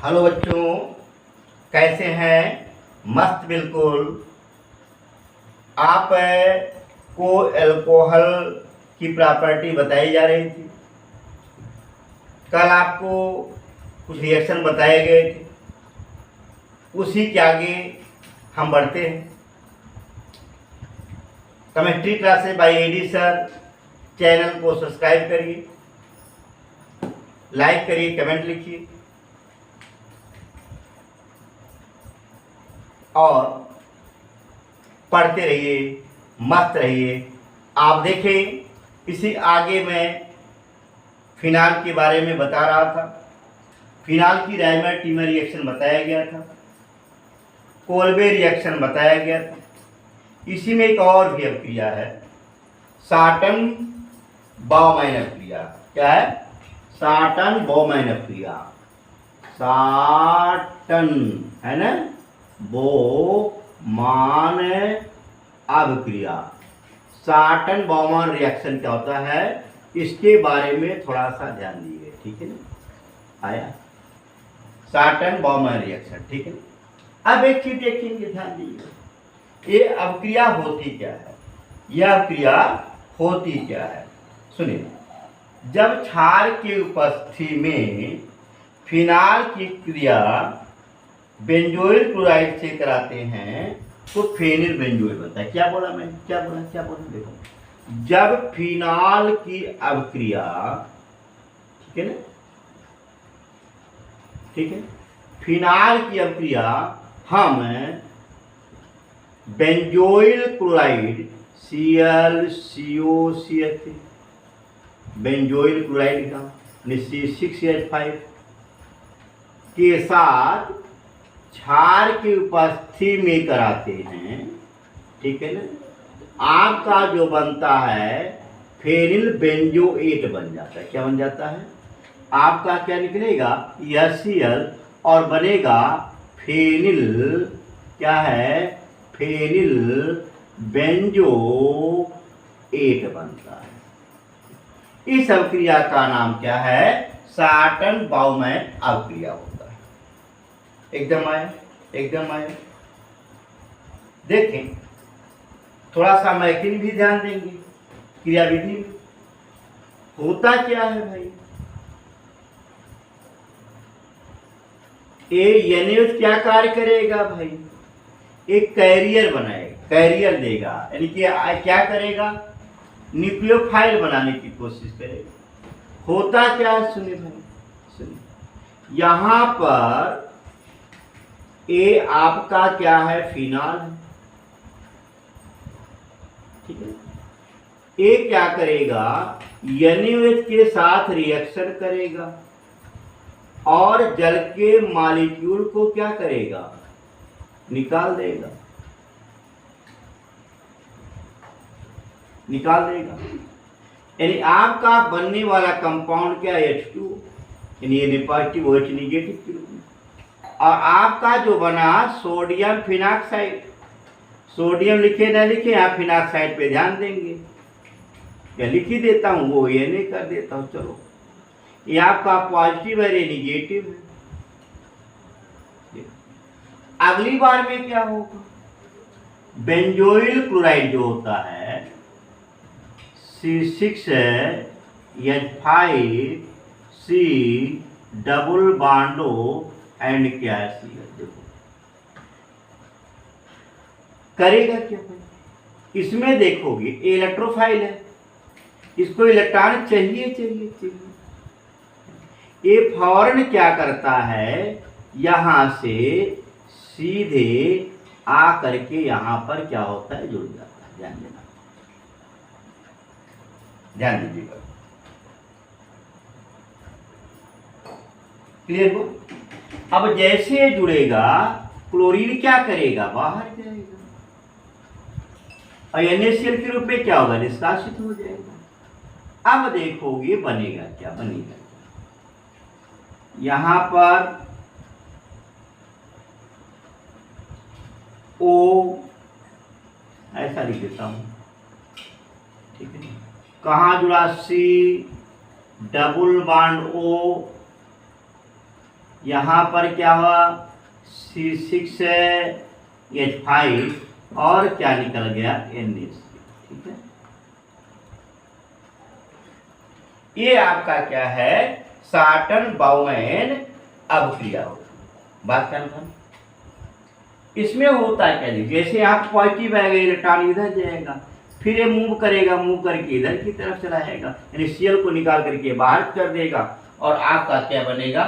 Hello बच्चों, कैसे हैं? मस्त बिल्कुल। आप को अल्कोहल की प्रॉपर्टी बताई जा रही थी। कल आपको कुछ रिएक्शन बताए गए थे, उसी के आगे हम बढ़ते हैं। Chemistry classes by AD sir channel को सब्सक्राइब करिए, लाइक करिए, कमेंट लिखिए और पढ़ते रहिए, मस्त रहिए। आप देखें, इसी आगे मैं फिनाल के बारे में बता रहा था। फिनाल की राइमर टीमर रिएक्शन बताया गया था, कोल्बे रिएक्शन बताया गया था। इसी में एक और भी अभिक्रिया है, साटन बाउमैन अभिक्रिया। क्या है? साटन बाउमैन अभिक्रिया। साटन है ना, बोमान अभिक्रिया। साटन बाउमैन रिएक्शन क्या होता है, इसके बारे में थोड़ा सा ध्यान दीजिए, ठीक है ना। आया साटन बाउमैन रिएक्शन, ठीक है ना। अब एक चीज देखेंगे, ध्यान दीजिए, ये अभिक्रिया होती क्या है, यह अभिक्रिया होती क्या है। सुनिए, जब क्षार की उपस्थिति में फिनाल की क्रिया बेंजोइल क्लोराइड से कराते हैं तो फेनिल बेंजोइल बनता है। क्या बोला मैं, क्या बोला देखो, जब फिनाल की अभिक्रिया, ठीक है ना, ठीक है, फिनाल की अभिक्रिया हम benzoyl chloride ClCOCH, benzoyl chloride का C6H5 के साथ क्षार की उपस्थिति में कराते हैं, ठीक है ना। आपका जो बनता है फेनिल बेंजोएट बन जाता है। क्या बन जाता है? आपका क्या निकलेगा, HCl, और बनेगा फेनिल, क्या है, फेनिल बेंजोएट बनता है। इस अभिक्रिया का नाम क्या है? साटन बाउमैन अभिक्रिया होता है। एकदम आए, एकदम आए। देखें, थोड़ा सा मैकिंग भी ध्यान देंगे, क्रियाविधि में होता क्या है भाई। NaOH क्या कार्य करेगा भाई, एक कैरियर बनाएगा, कैरियर देगा, यानी कि क्या करेगा, न्यूक्लियोफाइल बनाने की कोशिश करेगा। होता क्या है, सुनिए भाई, सुनिए, यहां पर ए आपका क्या है, फिनाल है, ठीक है। ए क्या करेगा, NaOH के साथ रिएक्शन करेगा और जल के मॉलिक्यूल को क्या करेगा, निकाल देगा, निकाल देगा। यानी आपका बनने वाला कंपाउंड क्या, H2, यानी ये पॉजिटिव OH निगेटिव के रूप में। और आपका जो बना सोडियम फिनॉक्साइड, सोडियम लिखे ना लिखे, यहाँ फिनॉक्साइड पे ध्यान देंगे, या लिख ही देता हूँ, वो ये नहीं कर देता हूँ। चलो, ये आपका पॉजिटिव है, ये निगेटिव है। अगली बार में क्या होगा, बेंजोइल क्लोराइड जो होता है C6H5C डबल बॉन्डो एंड क्या है, देखो करेगा क्या, इसमें देखोगे इलेक्ट्रोफाइल है, इसको इलेक्ट्रॉन चाहिए चाहिए चाहिए। ये फौरन क्या करता है, यहां से सीधे आ करके यहां पर क्या होता है, जुड़ जाता है। ध्यान देना, ध्यान दीजिएगा, क्लियर हो। अब जैसे जुड़ेगा, क्लोरीन क्या करेगा, बाहर जाएगा, और NaCl के रूप में क्या होगा, निष्कासित हो जाएगा। अब देखोगे बनेगा क्या, बनेगा यहां पर O, ऐसा लिख देता हूं, ठीक है। कहां जुड़ा, C डबल बॉन्ड O, यहाँ पर क्या हुआ C6H5 और क्या निकल गया NH, ठीक है। ये आपका क्या है साटन बाउमैन अभिक्रिया होती। बात कन्फर्म। इसमें होता है क्या जी, जैसे यहाँ पॉजिटिव आएगा इलेक्ट्रॉन इधर जाएगा, फिर ये मूव करेगा, मूव करके इधर की तरफ चला जाएगा, यानी Cl को निकाल करके बाहर कर देगा और आपका क्या बनेगा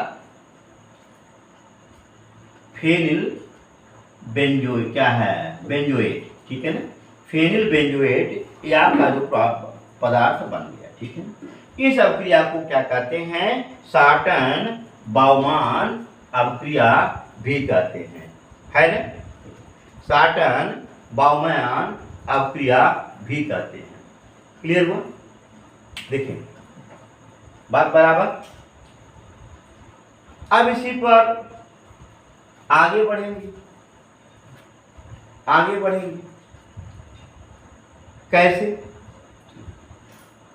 फेनिल बेंजोएट, क्या है बेंजोएट, ठीक है ना। फेनिल बेंजोएट ये आपका जो पदार्थ बन गया, ठीक है। इस अभिक्रिया को क्या कहते हैं साटन बाउमैन अभिक्रिया भी कहते हैं, है ना। साटन बाउमैन अभिक्रिया भी कहते हैं। क्लियर हुआ? देखिए बात बराबर। अब इसी पर आगे बढ़ेंगे, आगे बढ़ेंगे कैसे।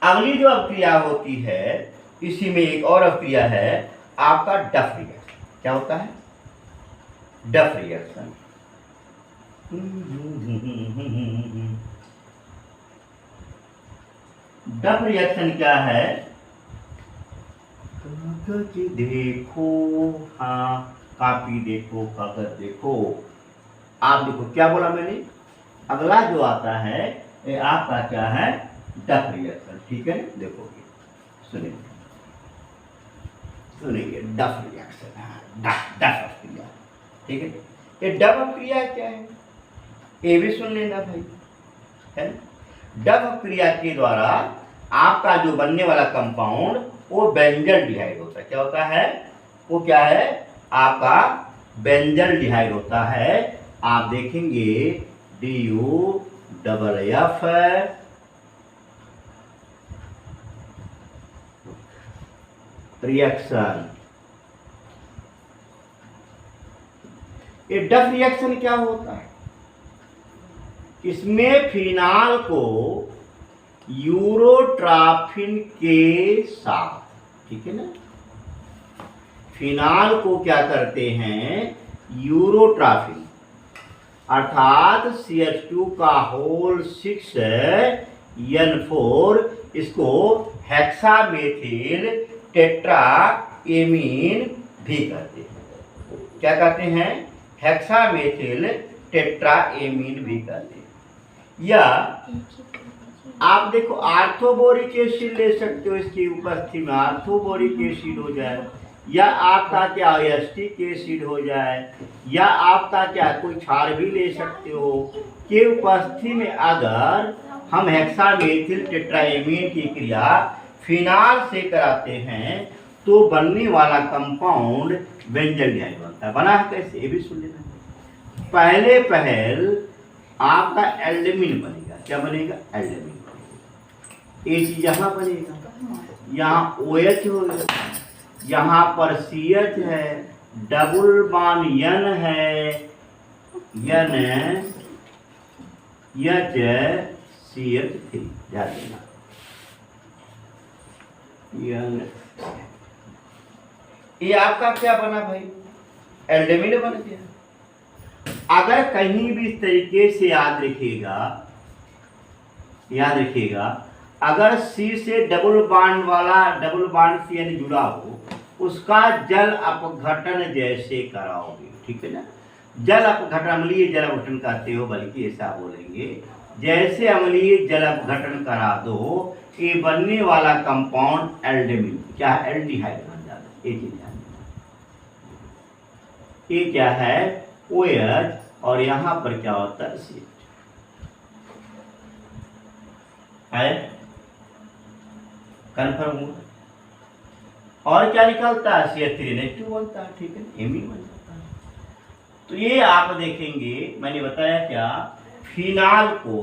अगली जो अभिक्रिया होती है इसी में एक और अभिक्रिया है आपका डफ रिएक्शन। क्या होता है डफ रिएक्शन। डफ रिएक्शन क्या है, देखो, हाँ कापी देखो, कागज देखो, आप देखो क्या बोला मैंने। अगला जो आता है ये आपका क्या है डफ रिएक्शन, ठीक है। देखोगे सुनिए, सुनिए डफ रिएक्शन, डफ अभिक्रिया, ठीक है। ये डफ अभिक्रिया क्या है ये भी सुन लेना भाई, है। डफ अभिक्रिया के द्वारा आपका जो बनने वाला कंपाउंड वो बेंजल्डिहाइड होता है। क्या होता है वो, क्या है आपका बेंजल्डिहाइड होता है। आप देखेंगे DuFF रिएक्शन। ये डफ रिएक्शन क्या होता है, इसमें फिनाल को यूरोट्राफिन के साथ, ठीक है ना, फिनाल को क्या करते हैं यूरोट्राफिन अर्थात CH2 का होल 6N4 इसको हेक्सामेथिल टेट्राएमीन भी कहते हैं। क्या कहते हैं हेक्सामेथिल टेट्राएमीन भी कहते हैं। या आप देखो आर्थोबोरिक एसिड ले सकते हो, इसकी उपस्थिति में आर्थोबोरिक एसिड हो जाए, या आपका क्या एसिटिक एसिड हो जाए, या आपका क्या कोई क्षार भी ले सकते हो के उपस्थिति में अगर हम हेक्सामेथिल टेट्राएमीन की क्रिया फिनाल से कराते हैं तो बनने वाला कंपाउंड बेंजल्डिहाइड बनता है। बना है कैसे ये भी सुन लेना। पहले पहल आपका एल्डेमिन बनेगा। क्या बनेगा एल्डेमिन बनेगा। ये चीज यहाँ बनेगा, यहाँ OH होगा, यहाँ पर CH है, डबल बॉन्ड N है, N CH3 ध्यान देना। ये आपका क्या बना भाई एल्डेमिन बन गया। अगर कहीं भी इस तरीके से याद रखिएगा अगर C से डबल बॉन्ड वाला डबल बॉन्ड CN जुड़ा हो उसका जल अपघटन जैसे कराओगे, ठीक है ना। जल अपघटन अम्लीय जल अपघटन कहते हो, बल्कि ऐसा बोलेंगे जैसे अम्लीय जल अपघटन करा दो ये बनने वाला कंपाउंड एल्डेमिन क्या है एल्डिहाइड बन जाता है। ये चीज ध्यान देना। ये क्या है OH और यहाँ पर क्या होता है CH है, कन्फर्म हुआ। और क्या निकलता है CH3 बनता है, ठीक है, एमीन बन जाता है। तो ये आप देखेंगे मैंने बताया क्या फिनाल को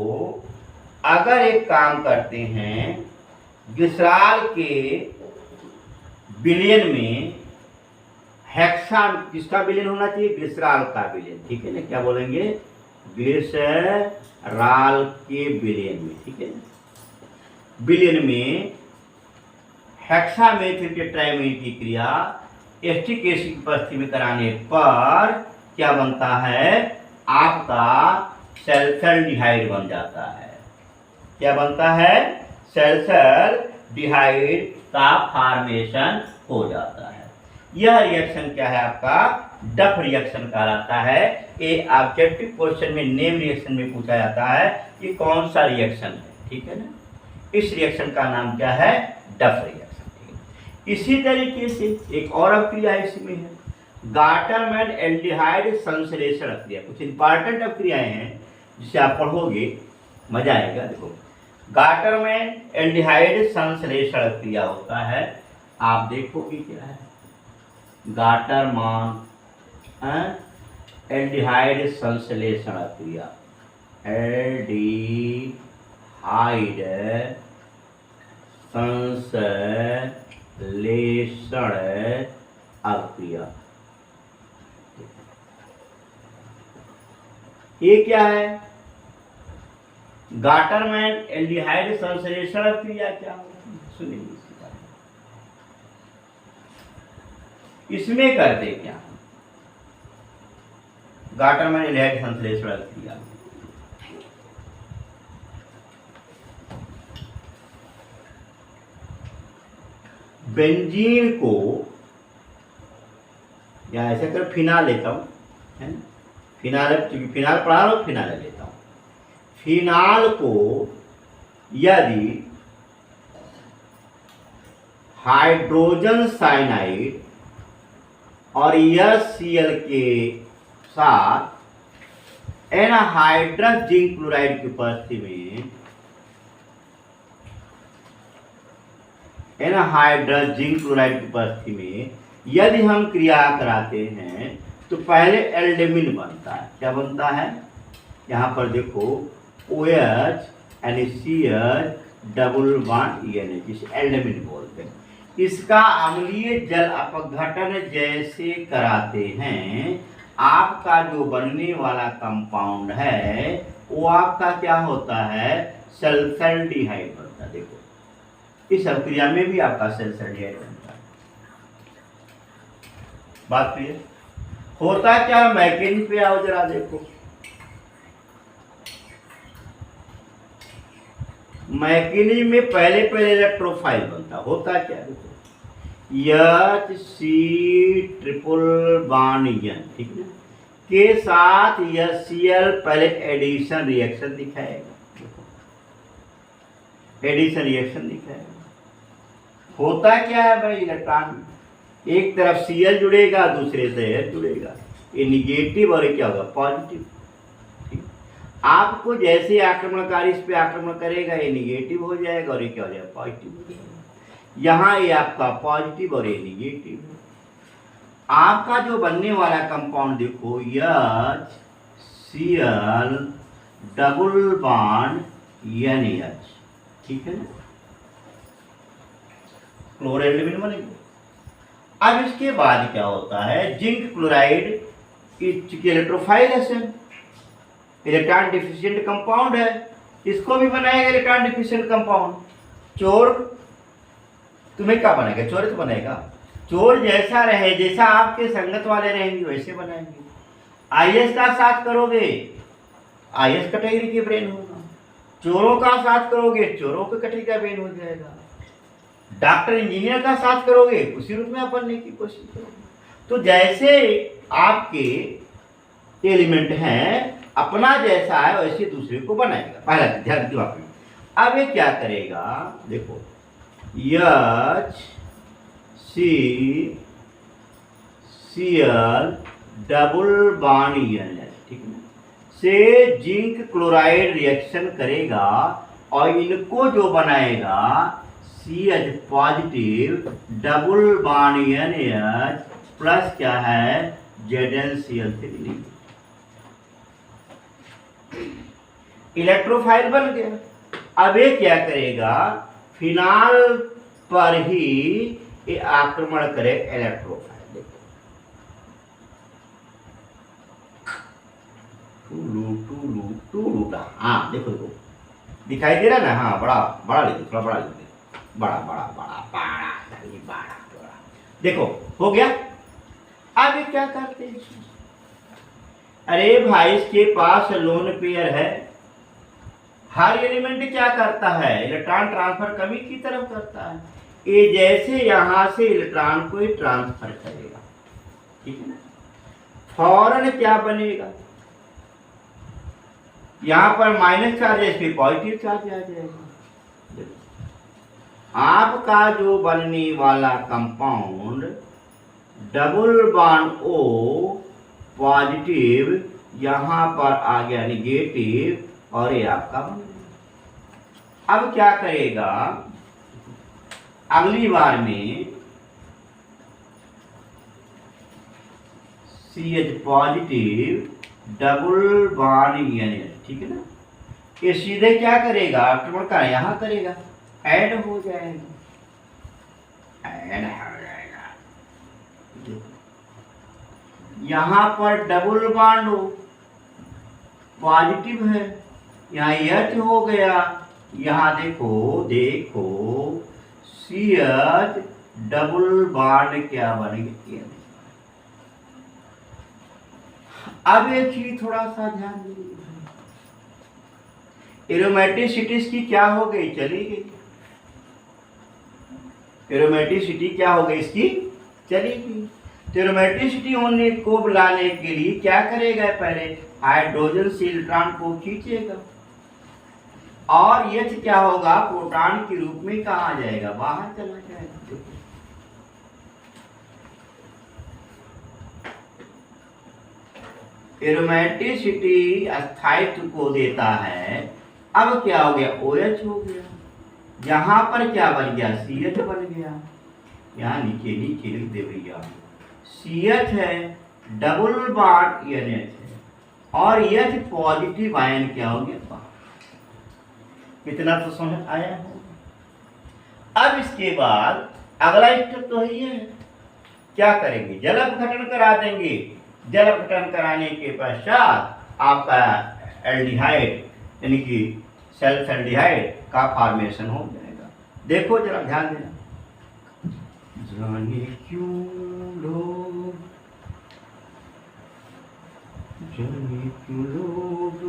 अगर एक काम करते हैं ग्लिसरॉल के विलयन में हेक्सा किसका विलयन होना चाहिए ग्लिसरॉल का विलयन, ठीक है ना। क्या बोलेंगे ग्लिसरॉल के विलयन में, ठीक है। विलयन में हेक्सामेथिल टेट्राएमीन की क्रिया एस्टिक एसिड की उपस्थिति में कराने पर क्या बनता है, आपका सल्फरडिहाइड बन जाता है। क्या बनता है, सल्फरडिहाइड का फॉर्मेशन हो जाता है। यह रिएक्शन क्या है, आपका डफ रिएक्शन कहलाता है। ये ऑब्जेक्टिव क्वेश्चन में नेम रिएक्शन में पूछा जाता है कि कौन सा रिएक्शन है, ठीक है ना। इस रिएक्शन का नाम क्या है, डफ रिएक्शन, ठीक है। इसी तरीके से एक और अभिक्रिया इसमें है, गाटरमैन एल्डिहाइड संश्लेषण क्रिया। कुछ इंपॉर्टेंट अभिक्रियाएं हैं जिसे आप पढ़ोगे मजा आएगा। देखो, गाटरमैन एल्डिहाइड संश्लेषण क्रिया होता है, आप देखोगे क्या है, गाटरमैन एल्डिहाइड संश्लेषण क्रिया, एल्डिहाइड संश्लेषण अभिक्रिया। ये क्या है, गाटरमैन एल्डिहाइड संश्लेषण क्रिया क्या होती है, सुनिए। इसमें करते क्या, गाटरमैन एल्डिहाइड संश्लेषण क्रिया, बेंजीन को, या ऐसे कर फिनाल लेता हूं, है ना, फिनाल, फिनाल पढ़ा लो, फिनाल लेता हूं। फिनाल को यदि हाइड्रोजन साइनाइड और HCl के साथ एनहाइड्रस जिंक क्लोराइड की उपस्थिति में, एनहाइड्रस जिंक क्लोराइड की उपस्थिति में यदि हम क्रिया कराते हैं तो पहले एल्डेमिन बनता है। क्या बनता है, यहाँ पर देखो OH NaCl double bond NH, इसे एल्डेमिन बोलते हैं। इसका अम्लीय जल अपघटन जैसे कराते हैं, आपका जो बनने वाला कंपाउंड है वो आपका क्या होता है, सल्फरडिहाइड बनता है। देखो, इस अभिक्रिया में भी आपका सल्फरडिहाइड बनता है। बात क्लियर, होता क्या, मैकेनिक पे आओ जरा देखो। मैकेनिक में पहले इलेक्ट्रोफाइल बनता, होता क्या, देखो HC ट्रिपल बॉन्ड N, ठीक है, के साथ HCl पहले एडिशन रिएक्शन दिखाएगा, एडिशन रिएक्शन दिखाएगा। होता क्या है भाई, इलेक्ट्रॉन एक तरफ Cl जुड़ेगा, दूसरे से H जुड़ेगा, ये निगेटिव और ये क्या होगा, पॉजिटिव। आपको जैसे आक्रमणकारी इस पे आक्रमण करेगा, ये निगेटिव हो जाएगा और ये क्या हो जाएगा, पॉजिटिव हो जाएगा। यहाँ ये आपका पॉजिटिव और ये निगेटिव है। आपका जो बनने वाला कंपाउंड देखो, HCl डबल बॉन्ड NH, ठीक है ना, क्लोरेल्डिमिन बनेगा। अब इसके बाद क्या होता है, जिंक क्लोराइड की इलेक्ट्रोफाइलेशन, इलेक्ट्रॉन डिफिशिएंट कंपाउंड है, इसको भी बनाएगा इलेक्ट्रॉन डिफिशिएंट कंपाउंड। चोर तुम्हें क्या बनाएगा, चोर तो बनेगा, चोर जैसा रहे, जैसा आपके संगत वाले रहेंगे वैसे बनाएंगे। IS का साथ करोगे, IS कैटेगरी के ब्रेन होगा, चोरों का साथ करोगे, चोरों के कैटेगरी का ब्रेन हो जाएगा। डॉक्टर इंजीनियर का साथ करोगे, उसी रूप में आप बनने की कोशिश करोगे। तो जैसे आपके एलिमेंट हैं, अपना जैसा है वैसे दूसरे को बनाएगा, पहला ध्यान दो आप। अब ये क्या करेगा, देखो HCl डबल बॉन्ड NH, ठीक है, से जिंक क्लोराइड रिएक्शन करेगा और इनको जो बनाएगा CH positive double bond NH plus क्या है, ZnCl3। इलेक्ट्रोफाइल बन गया। अब ये क्या करेगा, फिनाल पर ही ये आक्रमण करे इलेक्ट्रोफाइल। देखो टू, हाँ देखो देखो दिखाई दे रहा ना, हाँ बड़ा बड़ा लिखो, थोड़ा बड़ा लिखो, बड़ा बड़ा बड़ा बड़ा बड़ा, देखो हो गया। अब ये क्या करते हैं? अरे भाई इसके पास लोन पेयर है, हर एलिमेंट क्या करता है? इलेक्ट्रॉन ट्रांसफर कमी की तरफ करता है। ये जैसे यहां से इलेक्ट्रॉन को ट्रांसफर करेगा, ठीक है ना, फौरन क्या बनेगा? यहां पर माइनस चार्ज है, इस पे पॉजिटिव चार्ज आ जाएगा। आपका जो बनने वाला compound double bond O positive, यहां पर आ गया निगेटिव, और ये आपका बन गया। अब क्या करेगा? अगली बार में CH positive double bond NH, ठीक है ना, ये सीधे क्या करेगा? आक्रमण का यहां करेगा, ऐड हो जाएगा, ऐड हो जाएगा। यहां पर डबल बॉन्ड पॉजिटिव है, यहाँ H हो गया, यहाँ देखो देखो CH डबल बॉन्ड क्या बन गया? अब एक चीज थोड़ा सा ध्यान दीजिए, एरोमेटिसिटी की क्या हो गई? चली गई। एरोमेटिसिटी क्या हो गई इसकी? चली गई। तो एरोमेटिसिटी होने को बुलाने के लिए क्या करेगा? पहले हाइड्रोजन से इलेक्ट्रॉन को खींचेगा, और H क्या होगा? प्रोटॉन के रूप में कहा जाएगा, बाहर चला जाएगा। एरोमेटिसिटी स्थायित्व को देता है। अब क्या हो गया? OH हो गया, यहां पर क्या बन गया? CH बन गया। यहां नीचे नीचे लिख दे भैया, CH है, डबल बॉन्ड NH है, और H पॉजिटिव आयन क्या हो गया? कितना तो समझ आया होगा। अब इसके बाद अगला स्टेप तो है ये, क्या करेंगे? जल अपघटन करा देंगे। जल अपघटन कराने के पश्चात आपका एल्डिहाइड यानी कि सेल्फ एल्डिहाइड का फॉर्मेशन हो जाएगा। देखो जरा ध्यान देना, जाने क्यों लोग, जाने क्यों लोग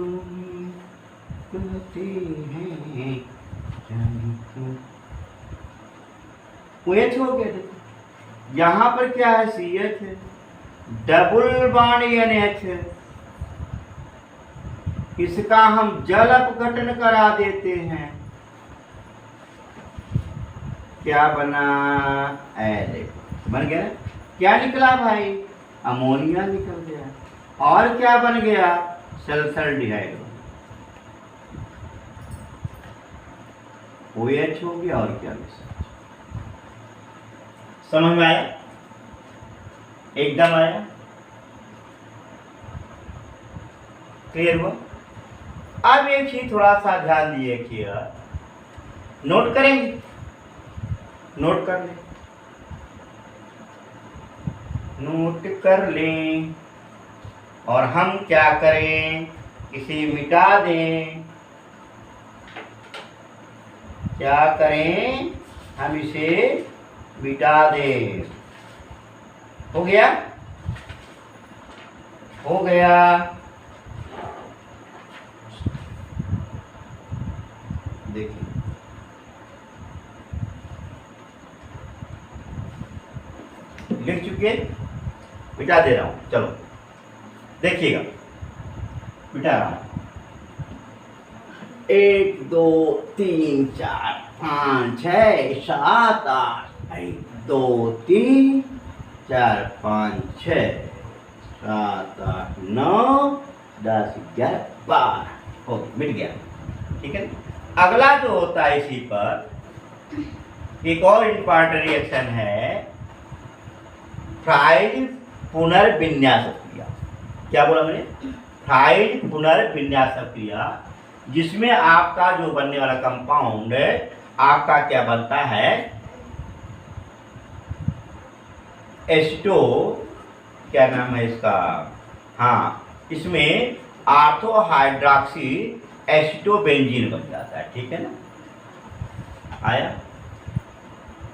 कहते हैं, जाने क्यों। OH हो गया। देखो यहां पर क्या है? CH है, डबल बॉन्ड NH है, इसका हम जल अपघटन करा देते हैं, क्या बना? देखो बन गया। क्या निकला भाई? अमोनिया निकल गया। और क्या बन गया? सल्फरडिहाइड। OH हो गया, और क्या? समझ में आया? एकदम आया? क्लियर हुआ? अब एक चीज थोड़ा सा ध्यान दिए कि नोट करेंगे, नोट कर लें, नोट कर लें, और हम क्या करें? इसे मिटा दें। क्या करें? हम इसे मिटा दें। हो गया? हो गया। देखिए लिख चुके, मिटा दे रहा हूं। चलो देखिएगा, मिटा रहा हूं। 1 2 3 4 5 6 7 8 1 2 3 4 5 6 7 8 9 10 11 12 हो गया, मिट गया। ठीक है। अगला जो होता है इसी पर एक और इंपॉर्टेंट रिएक्शन है फ्राइड पुनर्विन्यास क्रिया। क्या बोला मैंने? फ्राइड पुनर्विन्यास क्रिया, जिसमें आपका जो बनने वाला कंपाउंड आपका क्या बनता है? एस्टो, क्या नाम है इसका? हाँ, इसमें आर्थो हाइड्रोक्सी एसिटोबेंजीन बन जाता है। ठीक है ना? आया?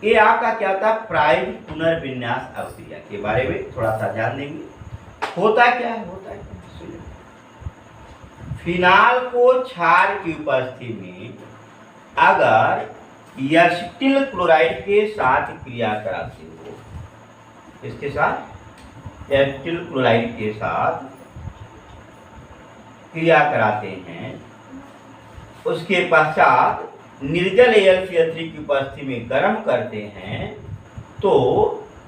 ये आपका क्या होता है, प्राइम पुनर्विन्यास अभिक्रिया के बारे में थोड़ा सा ध्यान देंगे। होता क्या है, सुनिए। फिनाल को क्षार की उपस्थिति में अगर एसिटिल क्लोराइड के साथ क्रिया कराते हो, इसके साथ एसिटिल क्लोराइड के साथ क्रिया कराते हैं, उसके पश्चात निर्जल AlCl3 की उपस्थिति में गर्म करते हैं, तो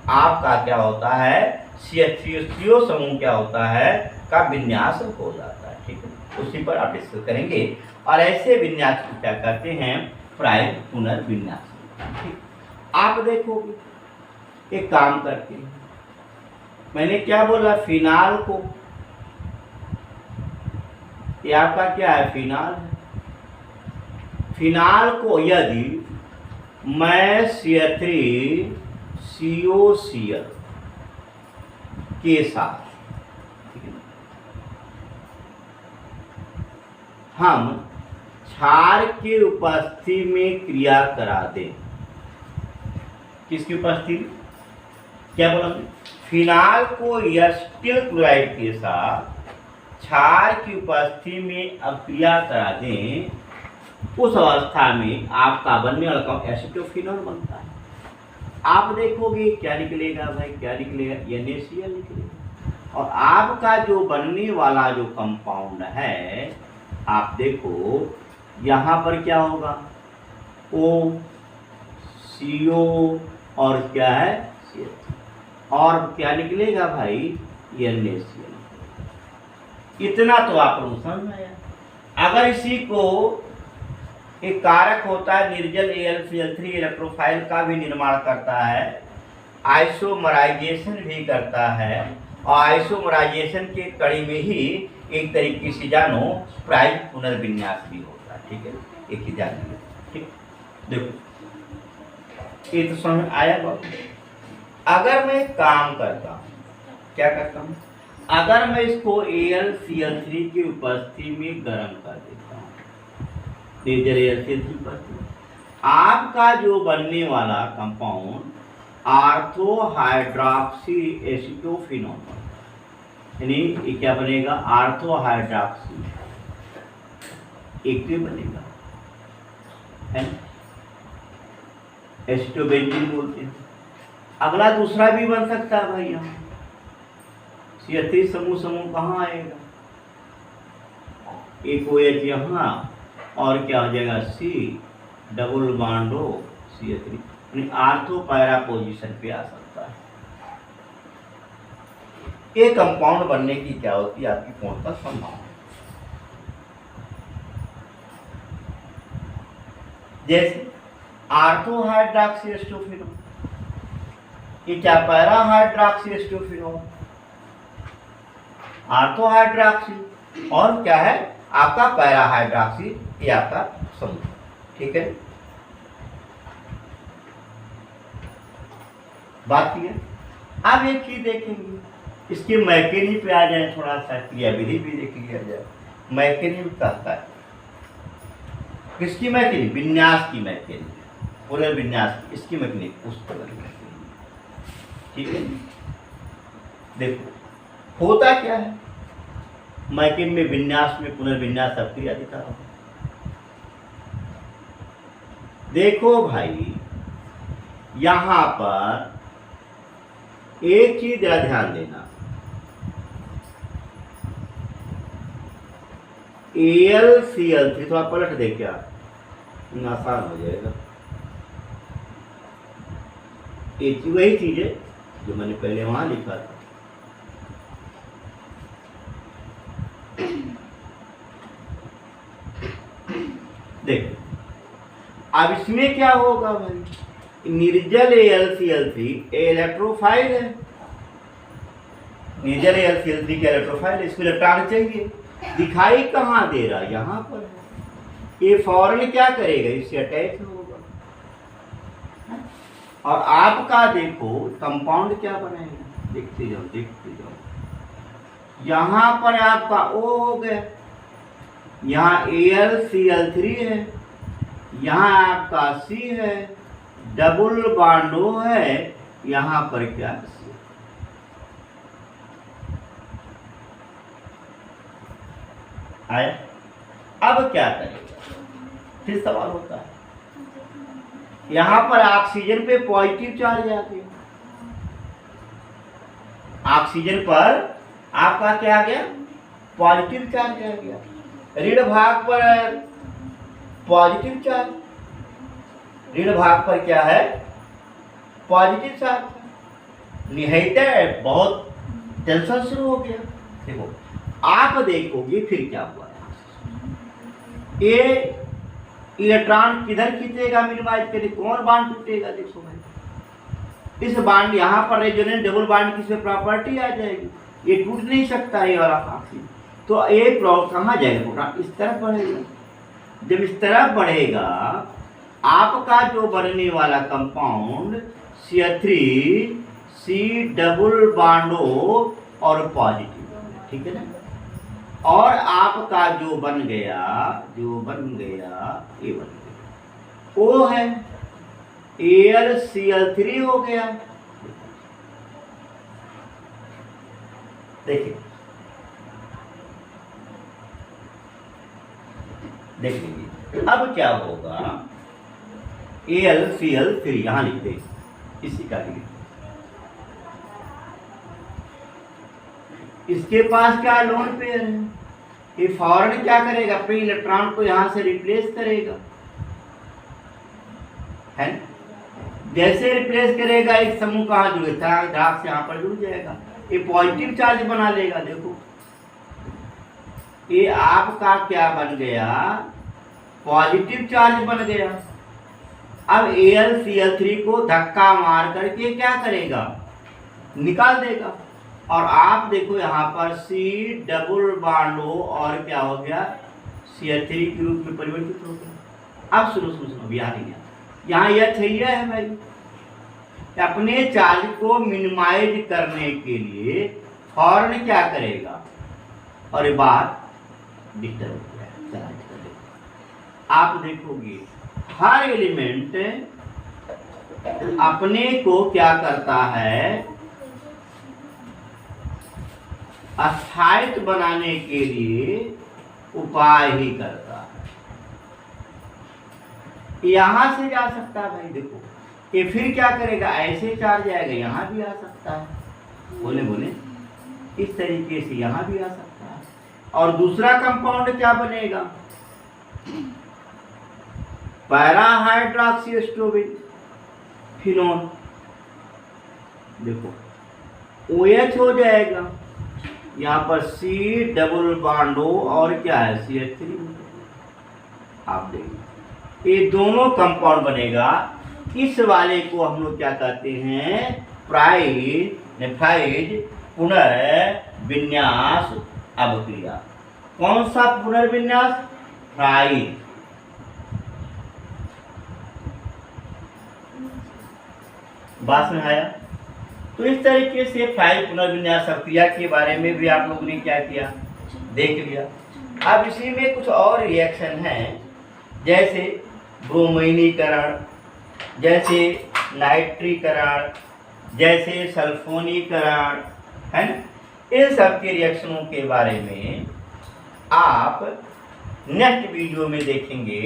आपका क्या होता है, CH3CO समूह क्या होता है का विन्यास हो जाता है। ठीक है, उसी पर आप डिस्कस करेंगे। और ऐसे विन्यास को क्या करते हैं, प्राइम पुनर्विन्यास। ठीक, आप देखोगे एक काम करते हैं, मैंने क्या बोला, फिनाल को, ये आपका क्या है, फिनाल है। फिनाल को यदि मैं CH3COCl के साथ हम क्षार के उपस्थिति में क्रिया करा दें, किसकी उपस्थिति, क्या बोला, फिनाल को एसिटिल क्लोराइड के साथ क्षार की उपस्थिति में अब क्रिया करा दें, उस अवस्था में आपका बनने वाला कौन, एसिटोफिनॉल बनता है। आप देखोगे क्या निकलेगा भाई, क्या निकलेगा, NaCl निकलेगा। और आपका जो बनने वाला जो कंपाउंड है, आप देखो यहाँ पर क्या होगा, O CO और क्या है, CH, और क्या निकलेगा भाई, NaCl। इतना तो आप लोग समझ में आया। अगर इसी को एक कारक होता है निर्जल AlCl3 इलेक्ट्रोफाइल का भी निर्माण करता है, आइसोमराइजेशन भी करता है, और आइसोमराइजेशन के कड़ी में ही एक तरीके से जानो प्राइम पुनर्विन्यास भी होता है। ठीक है, एक ही जान। ठीक, देखो ये तो समझ आया बात। अगर मैं काम करता हूँ, क्या करता हूँ, अगर मैं इसको AlCl3 की उपस्थिति में गर्म कर देता हूँ, निर्जल AlCl3 उपस्थिति, आपका जो बनने वाला कंपाउंड आर्थो हाइड्रॉक्सी एसिटोफिनॉल, यानी ये क्या बनेगा, आर्थो हाइड्रॉक्सी एक बनेगा, है एसिटोबेंजीन बोलते हैं। अगला दूसरा भी बन सकता है भाई, यहाँ CH3 समूह कहाँ आएगा, एक OH यहाँ, और क्या हो जाएगा, C double bond O CH3, यानी आर्थो पैरा पोजीशन पे आ सकता है। ये कंपाउंड बनने की क्या होती है, आपकी पूर्णतः संभावना। जैसे आर्थो हाइड्रॉक्सी एस्टोफिनॉल, ये क्या, पैरा हाइड्रॉक्सी एस्टोफिनॉल, आर्थो हाइड्रॉक्सी और क्या है आपका पैरा हाइड्रॉक्सी, ये आपका समूह। ठीक है, बात की है। अब एक चीज देखेंगे, इसके मैकेनिज्म पे आ जाए, थोड़ा सा क्रियाविधि भी देख लिया जाए। मैकेनिज्म कहता है, किसकी मैकेनिज्म, विन्यास की मैकेनिज्म, पुनर्विन्यास, इसकी मैकेनिज्म उस पर। ठीक है, देखो होता क्या है, मैकेनिज्म में विन्यास में पुनर्विन्यास अभिक्रिया दिखा रहा हूं। देखो भाई, यहां पर एक चीज जरा ध्यान देना, AlCl3 थोड़ा पलट दे, क्या आसान हो जाएगा। एक वही चीज है जो मैंने पहले वहां लिखा था। देखो अब इसमें क्या होगा भाई, निर्जल AlCl3 इलेक्ट्रोफाइल है, निर्जल AlCl3 के इलेक्ट्रोफाइल, इसको इलेक्ट्रॉन चाहिए, दिखाई कहाँ दे रहा, यहाँ पर है। ये फौरन क्या करेगा, इससे अटैच होगा, और आपका देखो कंपाउंड क्या बनेगा, देखते जाओ देखते जाओ। यहाँ पर आपका O हो गया, यहाँ AlCl3 है, यहाँ आपका C है, डबल बॉन्डो है, यहां पर क्या आया। अब क्या करेगा, फिर सवाल होता है, यहां पर ऑक्सीजन पे पॉजिटिव चार्ज आ गया, ऑक्सीजन पर आपका क्या आ गया, पॉजिटिव चार्ज आ गया, ऋण भाग पर पॉजिटिव चार्ज, ऋण भाग पर क्या है, पॉजिटिव चार्ज। निहित बहुत टेंशन शुरू हो गया। देखो आप देखोगे फिर क्या हुआ, ये इलेक्ट्रॉन किधर खींचेगा, मिनिमाइज करें, कौन बांड टूटेगा। देखो भाई, इस बांड यहाँ पर रेजोनेंस डबल बांड की इसमें प्रॉपर्टी आ जाएगी, ये टूट नहीं सकता है वाला ऑक्सीजन। तो ये कहाँ जाएगा प्रोटॉन, इस तरफ बढ़ेगा। जब इस तरफ बढ़ेगा, आपका जो बनने वाला कंपाउंड CH3C डबल बॉन्डो और पॉजिटिव, ठीक है ना। और आपका जो बन गया ये बन गया, वो है AlCl3 हो गया। देखिए देख लीजिए, अब क्या होगा, AlCl3 यहां लिख दे, इसी का लिख, इसके पास क्या लोन पेयर है, ये फौरन क्या करेगा, अपने इलेक्ट्रॉन को यहां से रिप्लेस करेगा, है। जैसे रिप्लेस करेगा, एक समूह कहाँ जुड़ेगा, ग्राफ से यहाँ पर जुड़ जाएगा, ये पॉजिटिव चार्ज बना लेगा। देखो ये आपका क्या बन गया, पॉजिटिव चार्ज बन गया। अब AlCl3 को धक्का मार करके क्या करेगा, निकाल देगा। और आप देखो यहाँ पर C डबल बॉन्डो और क्या हो गया, CH3 के रूप में परिवर्तित हो गया। अब सुनो सुनो सुनो, बिहार यहाँ यह चाहिए है भाई, अपने चार्ज को मिनिमाइज करने के लिए फौरन क्या करेगा, और ये बात डिस्टर्ब हो गया। चला आप देखोगे हर एलिमेंट अपने को क्या करता है, स्थायित्व बनाने के लिए उपाय ही करता है। यहां से जा सकता है भाई, देखो ये फिर क्या करेगा, ऐसे चार्ज आएगा, यहां भी आ सकता है, बोले बोले इस तरीके से यहां भी आ सकता है। और दूसरा कंपाउंड क्या बनेगा, पैरा हाइड्रोक्सी एस्ट्रोबिन फिनोल, देखो OH हो जाएगा, यहाँ पर C डबल बॉन्डो और क्या है CH3। आप देखिए ये दोनों कंपाउंड बनेगा। इस वाले को हम लोग क्या कहते हैं, नेफ्राइड पुनर्विन्यास अभिक्रिया। कौन सा पुनर्विन्यास, फ्राइड। बात में आया। तो इस तरीके से फ्राइड पुनर्विन्यास अभिक्रिया के बारे में भी आप लोगों ने क्या किया, देख लिया। अब इसी में कुछ और रिएक्शन हैं, जैसे ब्रोमीनीकरण, जैसे नाइट्रीकरण, जैसे सल्फोनीकरण, है ना। इन सब के रिएक्शनों के बारे में आप नेक्स्ट वीडियो में देखेंगे।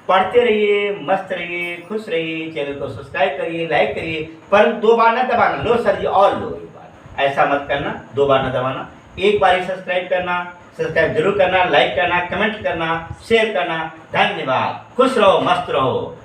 पढ़ते रहिए, मस्त रहिए, खुश रहिए। चैनल को सब्सक्राइब करिए, लाइक करिए, पर 2 बार ना दबाना। लो सर जी और लो, एक बार ऐसा मत करना, 2 बार ना दबाना, एक बार ही सब्सक्राइब करना। सब्सक्राइब जरूर करना, लाइक करना, कमेंट करना, शेयर करना। धन्यवाद। खुश रहो, मस्त रहो।